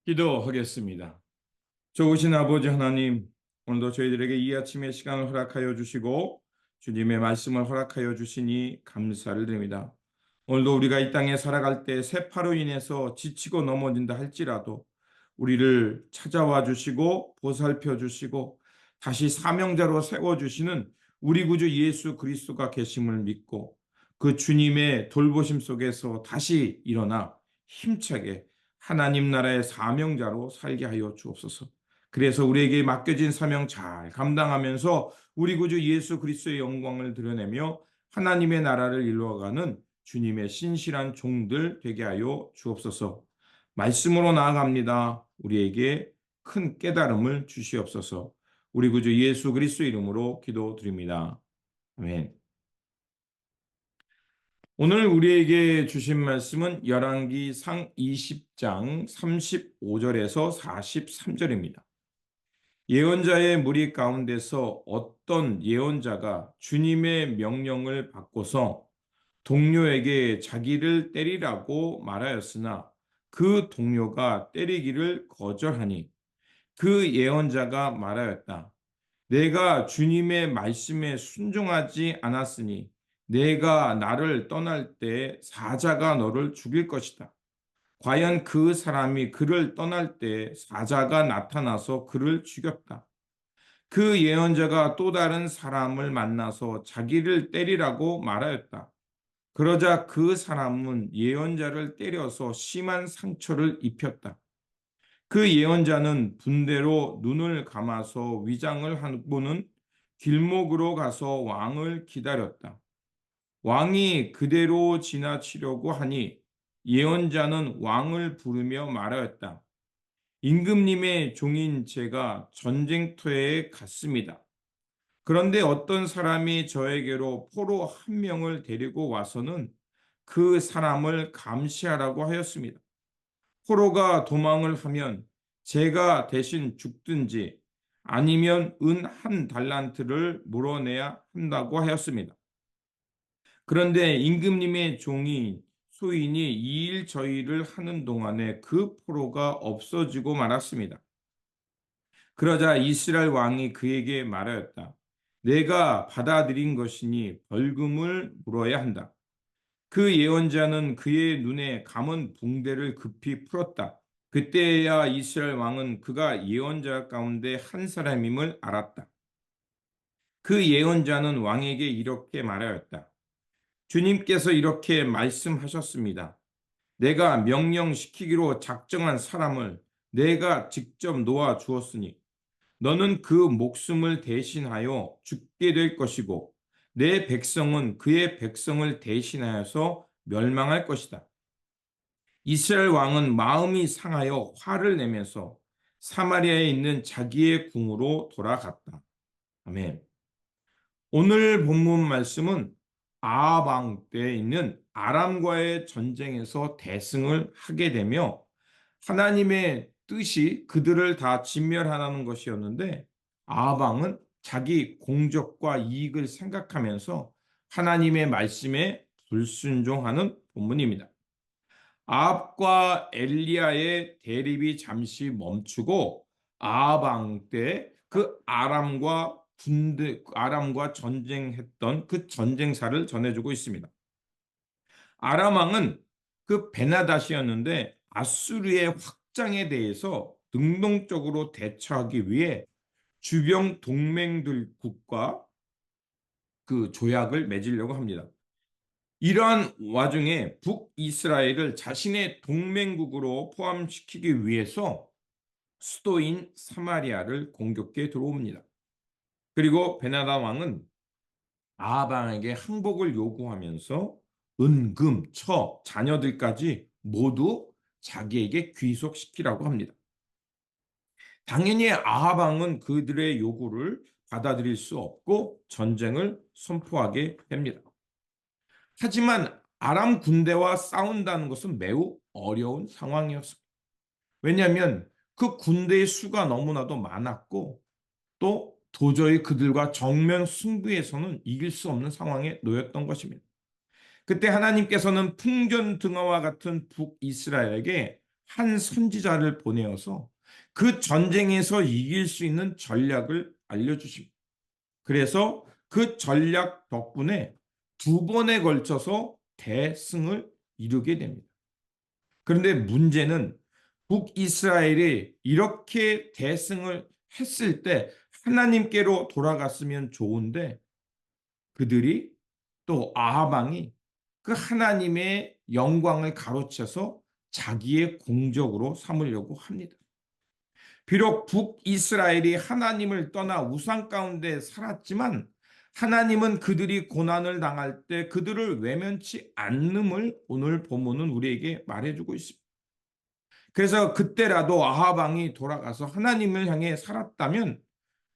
기도하겠습니다. 좋으신 아버지 하나님, 오늘도 저희들에게 이 아침의 시간을 허락하여 주시고 주님의 말씀을 허락하여 주시니 감사를 드립니다. 오늘도 우리가 이 땅에 살아갈 때 세파로 인해서 지치고 넘어진다 할지라도 우리를 찾아와 주시고 보살펴 주시고 다시 사명자로 세워 주시는 우리 구주 예수 그리스도가 계심을 믿고 그 주님의 돌보심 속에서 다시 일어나 힘차게 하나님 나라의 사명자로 살게 하여 주옵소서. 그래서 우리에게 맡겨진 사명 잘 감당하면서 우리 구주 예수 그리스도의 영광을 드러내며 하나님의 나라를 이루어가는 주님의 신실한 종들 되게 하여 주옵소서. 말씀으로 나아갑니다. 우리에게 큰 깨달음을 주시옵소서. 우리 구주 예수 그리스도 이름으로 기도드립니다. 아멘. 오늘 우리에게 주신 말씀은 열왕기상 20장 35절에서 43절입니다. 예언자의 무리 가운데서 어떤 예언자가 주님의 명령을 받고서 동료에게 자기를 때리라고 말하였으나 그 동료가 때리기를 거절하니 그 예언자가 말하였다. 내가 주님의 말씀에 순종하지 않았으니 내가 나를 떠날 때 사자가 너를 죽일 것이다. 과연 그 사람이 그를 떠날 때 사자가 나타나서 그를 죽였다. 그 예언자가 또 다른 사람을 만나서 자기를 때리라고 말하였다. 그러자 그 사람은 예언자를 때려서 심한 상처를 입혔다. 그 예언자는 분대로 눈을 감아서 위장을 하고는 길목으로 가서 왕을 기다렸다. 왕이 그대로 지나치려고 하니 예언자는 왕을 부르며 말하였다. 임금님의 종인 제가 전쟁터에 갔습니다. 그런데 어떤 사람이 저에게로 포로 한 명을 데리고 와서는 그 사람을 감시하라고 하였습니다. 포로가 도망을 하면 제가 대신 죽든지 아니면 은 한 달란트를 물어내야 한다고 하였습니다. 그런데 임금님의 종이 소인이 이 일 저 일을 하는 동안에 그 포로가 없어지고 말았습니다. 그러자 이스라엘 왕이 그에게 말하였다. 내가 받아들인 것이니 벌금을 물어야 한다. 그 예언자는 그의 눈에 감은 붕대를 급히 풀었다. 그때야 이스라엘 왕은 그가 예언자 가운데 한 사람임을 알았다. 그 예언자는 왕에게 이렇게 말하였다. 주님께서 이렇게 말씀하셨습니다. 내가 명령시키기로 작정한 사람을 내가 직접 놓아 주었으니 너는 그 목숨을 대신하여 죽게 될 것이고 내 백성은 그의 백성을 대신하여서 멸망할 것이다. 이스라엘 왕은 마음이 상하여 화를 내면서 사마리아에 있는 자기의 궁으로 돌아갔다. 아멘. 오늘 본문 말씀은 아합 왕 때에 있는 아람과의 전쟁에서 대승을 하게 되며 하나님의 뜻이 그들을 다 진멸하라는 것이었는데 아합 왕은 자기 공적과 이익을 생각하면서 하나님의 말씀에 불순종하는 본문입니다. 아합과 엘리야의 대립이 잠시 멈추고 아합 왕 때 그 아람과 전쟁했던 그 전쟁사를 전해주고 있습니다. 아람 왕은 그 베나다시였는데 아수르의 확장에 대해서 능동적으로 대처하기 위해 주변 동맹들국과 그 조약을 맺으려고 합니다. 이러한 와중에 북이스라엘을 자신의 동맹국으로 포함시키기 위해서 수도인 사마리아를 공격해 들어옵니다. 그리고 베나다 왕은 아합 왕에게 항복을 요구하면서 은, 금, 처, 자녀들까지 모두 자기에게 귀속시키라고 합니다. 당연히 아합 왕은 그들의 요구를 받아들일 수 없고 전쟁을 선포하게 됩니다. 하지만 아람 군대와 싸운다는 것은 매우 어려운 상황이었습니다. 왜냐하면 그 군대의 수가 너무나도 많았고 또 도저히 그들과 정면 승부에서는 이길 수 없는 상황에 놓였던 것입니다. 그때 하나님께서는 풍전등화와 같은 북이스라엘에게 한 선지자를 보내어서 그 전쟁에서 이길 수 있는 전략을 알려주십니다. 그래서 그 전략 덕분에 두 번에 걸쳐서 대승을 이루게 됩니다. 그런데 문제는 북이스라엘이 이렇게 대승을 했을 때 하나님께로 돌아갔으면 좋은데 그들이 또 아합 왕이 그 하나님의 영광을 가로채서 자기의 공적으로 삼으려고 합니다. 비록 북이스라엘이 하나님을 떠나 우상 가운데 살았지만 하나님은 그들이 고난을 당할 때 그들을 외면치 않음을 오늘 본문은 우리에게 말해주고 있습니다. 그래서 그때라도 아합 왕이 돌아가서 하나님을 향해 살았다면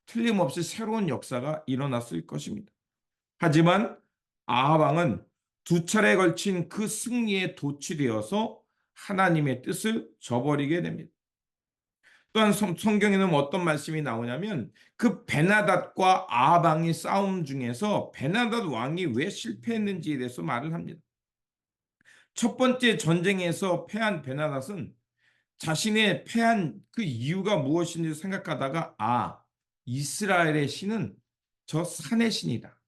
틀림없이 새로운 역사가 일어났을 것입니다. 하지만 아합 왕은 두 차례에 걸친 그 승리에 도취되어서 하나님의 뜻을 저버리게 됩니다. 또한 성경에는 어떤 말씀이 나오냐면 그 베나닷과 아합 왕의 싸움 중에서 베나닷 왕이 왜 실패했는지에 대해서 말을 합니다. 첫 번째 전쟁에서 패한 베나닷은 자신의 패한 그 이유가 무엇인지 생각하다가 이스라엘의 신은 저 산의 신이다.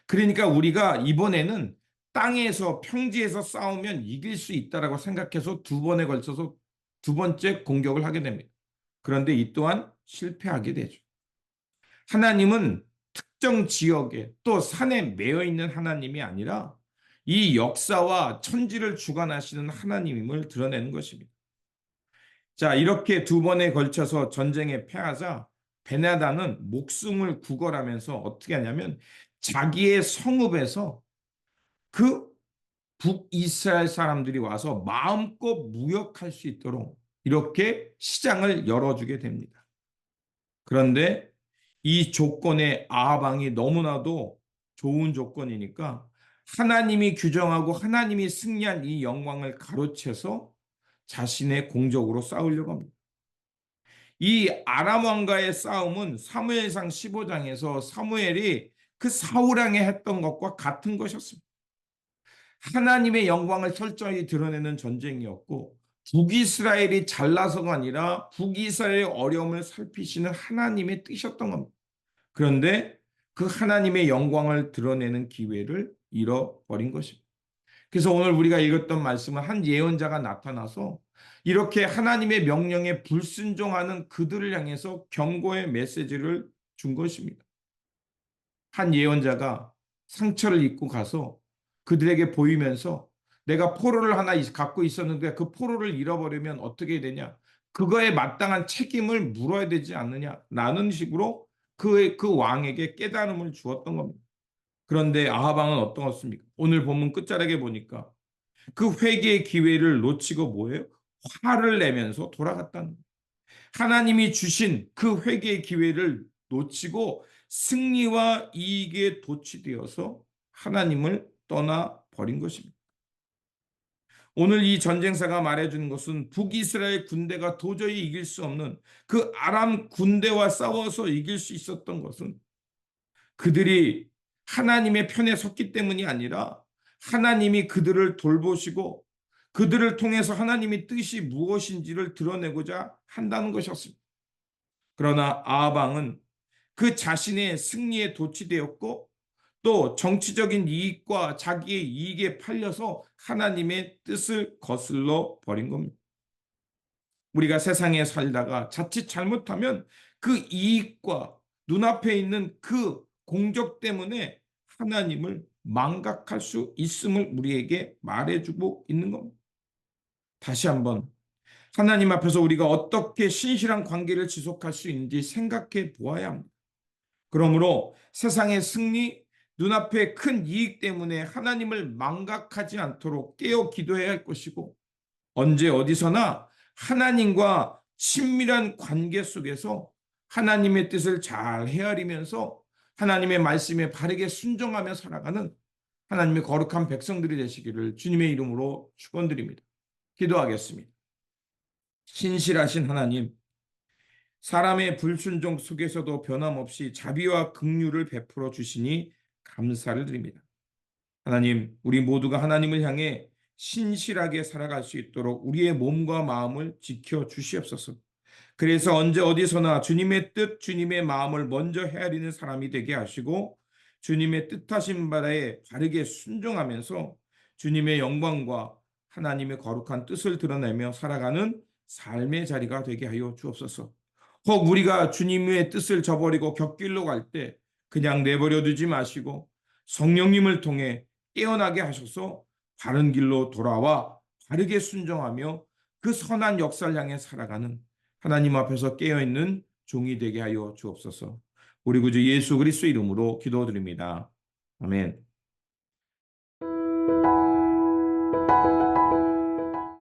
그러니까 우리가 이번에는 땅에서 평지에서 싸우면 이길 수 있다라고 생각해서 두 번에 걸쳐서 두 번째 공격을 하게 됩니다. 그런데 이 또한 실패하게 되죠. 하나님은 특정 지역에 또 산에 매여 있는 하나님이 아니라 이 역사와 천지를 주관하시는 하나님임을 드러내는 것입니다. 자, 이렇게 두 번에 걸쳐서 전쟁에 패하자 베나단은 목숨을 구걸하면서 어떻게 하냐면 자기의 성읍에서 그 북이스라엘 사람들이 와서 마음껏 무역할 수 있도록 이렇게 시장을 열어주게 됩니다. 그런데 이 조건에 아합 왕이 너무나도 좋은 조건이니까 하나님이 규정하고 하나님이 승리한 이 영광을 가로채서 자신의 공적으로 싸우려고 합니다. 이 아람 왕과의 싸움은 사무엘상 15장에서 사무엘이 그 사울 왕에 했던 것과 같은 것이었습니다. 하나님의 영광을 철저히 드러내는 전쟁이었고 북이스라엘이 잘나서가 아니라 북이스라엘의 어려움을 살피시는 하나님의 뜻이었던 겁니다. 그런데 그 하나님의 영광을 드러내는 기회를 잃어버린 것입니다. 그래서 오늘 우리가 읽었던 말씀은 한 예언자가 나타나서 이렇게 하나님의 명령에 불순종하는 그들을 향해서 경고의 메시지를 준 것입니다. 한 예언자가 상처를 입고 가서 그들에게 보이면서 내가 포로를 하나 갖고 있었는데 그 포로를 잃어버리면 어떻게 되냐? 그거에 마땅한 책임을 물어야 되지 않느냐? 라는 식으로 그 왕에게 깨달음을 주었던 겁니다. 그런데 아합 왕은 어떻습니까? 오늘 본문 끝자락에 보니까 그 회개의 기회를 놓치고 뭐예요? 화를 내면서 돌아갔다는 거예요. 하나님이 주신 그 회개의 기회를 놓치고 승리와 이익에 도취되어서 하나님을 떠나버린 것입니다. 오늘 이 전쟁사가 말해주는 것은 북이스라엘 군대가 도저히 이길 수 없는 그 아람 군대와 싸워서 이길 수 있었던 것은 그들이 하나님의 편에 섰기 때문이 아니라 하나님이 그들을 돌보시고 그들을 통해서 하나님의 뜻이 무엇인지를 드러내고자 한다는 것이었습니다. 그러나 아합 왕은 그 자신의 승리에 도취되었고 또 정치적인 이익과 자기의 이익에 팔려서 하나님의 뜻을 거슬러 버린 겁니다. 우리가 세상에 살다가 자칫 잘못하면 그 이익과 눈앞에 있는 그 공적 때문에 하나님을 망각할 수 있음을 우리에게 말해주고 있는 겁니다. 다시 한번 하나님 앞에서 우리가 어떻게 신실한 관계를 지속할 수 있는지 생각해 보아야 합니다. 그러므로 세상의 승리, 눈앞의 큰 이익 때문에 하나님을 망각하지 않도록 깨어 기도해야 할 것이고 언제 어디서나 하나님과 친밀한 관계 속에서 하나님의 뜻을 잘 헤아리면서 하나님의 말씀에 바르게 순종하며 살아가는 하나님의 거룩한 백성들이 되시기를 주님의 이름으로 축원드립니다. 기도하겠습니다. 신실하신 하나님, 사람의 불순종 속에서도 변함없이 자비와 긍휼을 베풀어 주시니 감사를 드립니다. 하나님, 우리 모두가 하나님을 향해 신실하게 살아갈 수 있도록 우리의 몸과 마음을 지켜 주시옵소서. 그래서 언제 어디서나 주님의 뜻, 주님의 마음을 먼저 헤아리는 사람이 되게 하시고 주님의 뜻하신 바에 바르게 순종하면서 주님의 영광과 하나님의 거룩한 뜻을 드러내며 살아가는 삶의 자리가 되게 하여 주옵소서. 혹 우리가 주님의 뜻을 저버리고 곁길로 갈 때 그냥 내버려 두지 마시고 성령님을 통해 깨어나게 하셔서 바른 길로 돌아와 바르게 순종하며 그 선한 역사를 향해 살아가는 하나님 앞에서 깨어있는 종이 되게 하여 주옵소서. 우리 구주 예수 그리스도 이름으로 기도드립니다. 아멘.